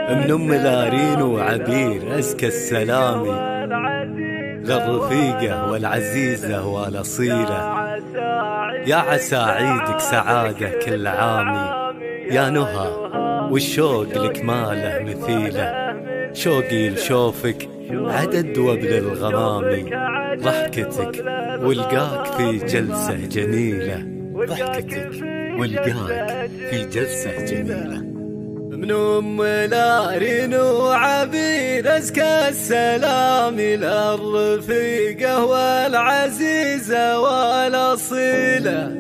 من أم لارين وعبير أزكى السلام للرفيقة والعزيزة والأصيلة. يا عسى عيدك سعادة كل عامي يا نهى، والشوق لك ما له مثيله. شوقي لشوفك عدد وبل الغمامي، ضحكتك والقاك في جلسة جميلة. ضحكتك والقاك في جلسة جميلة. من أم لارين وعبير أزكى السلام للرفيقة والعزيزة والأصيلة.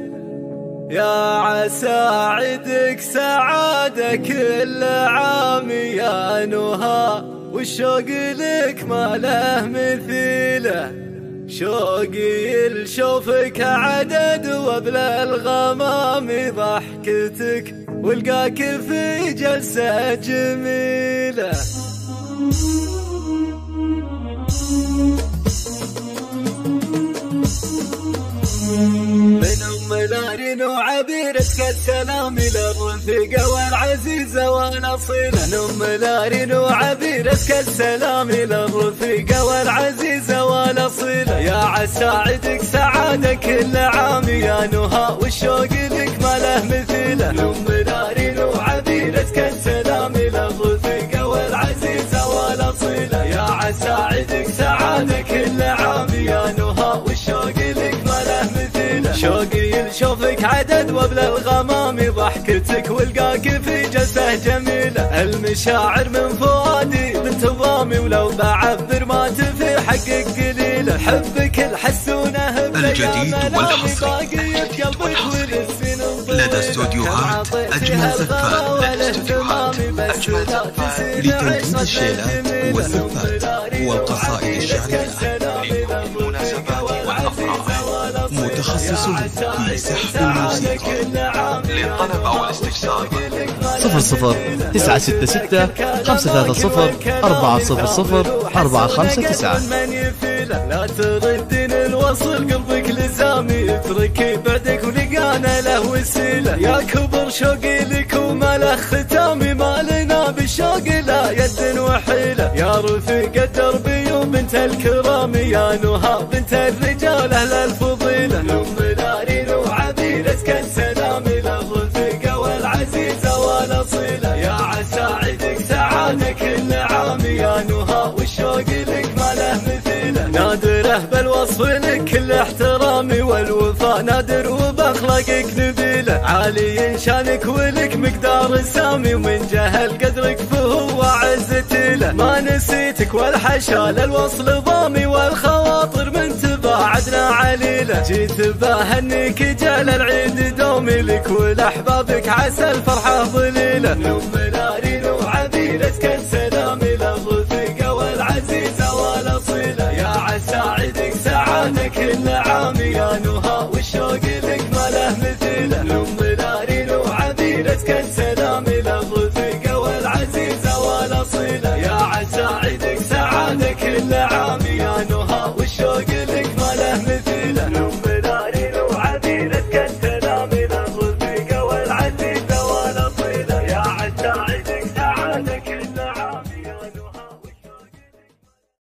يا عسى عدك سعادة كل عام يا نهى، والشوق لك ما له مثيله. شوقي لشوفك عدد وبل الغمام، ضحكتك والقاك في جلسة جميلة. من أم لارين وعبير أزكى السلام للرفيقة والعزيزة والأصيلة. من أم لارين وعبير أزكى السلام للرفيقة والعزيزة والأصيلة. يا عسى عدك سعادة كل عام يا نهى، والشوق لك ما له مثيله. من أم لارين وعبير أزكى السلام للرفيقة والعزيزة والأصيلة. يا عسى عدك سعادة كل عام يا نهى، والشوق لك ما له مثيله. شوقي لشوفك عدد وبل الغمام، ضحكتك والقاك في جلسة جميلة. المشاعر من فؤادي بانتظامي، ولو بعبر ما تفي حقك قليلة. حبك الحسونه الجديد والحصري لدى استوديوهات أجمل زفات. لتنفيذ الشيلات والزفات والقصائد الشعرية للمناسبات والأفراح. متخصص في سحب الموسيقى. للطلب أو الاستفسار 00-966 530 400 459. لا تردين الوصل قلبك لزامي، اتركي بعدك ولقانا له وسيلة. يا كبر شوقي لك وما له ختامي، ما لنا بالشوق لا يد وحيلة. يا رفيق دربي وبنت الكرام يا نهى، بنت الرجال أهل الفضيلة. أم لارين وعبير أزكى السلام للرفيقة والعزيزة والأصيلة. يا عسى عدك سعادة كل عام يا نهى، والشوق لك ما له مثيله. نادره بالوصف لك كل احترامي، والوفاء نادر وبأخلاقك نبيله. عالي شانك ولك مقدار سامي، ومن جهل قدرك فهو عزتي له. ما نسيتك والحشا للوصل ضامي، والخواطر من تباعدنا عليله. جيت بهنيك جال العيد دومي، لك ولأحبابك عسى الفرحة ظليلة. أم لارين وعبير أزكى السلام للرفيقة والعزيزة والأصيلة. يا عسى عدك سعادة كل عام يا نهى، والشوق لك ما له مثيله. أم لارين وعبير أزكى السلام للرفيقة والعزيزة والأصيلة. يا عسى عدك سعادة كل عام يا نهى،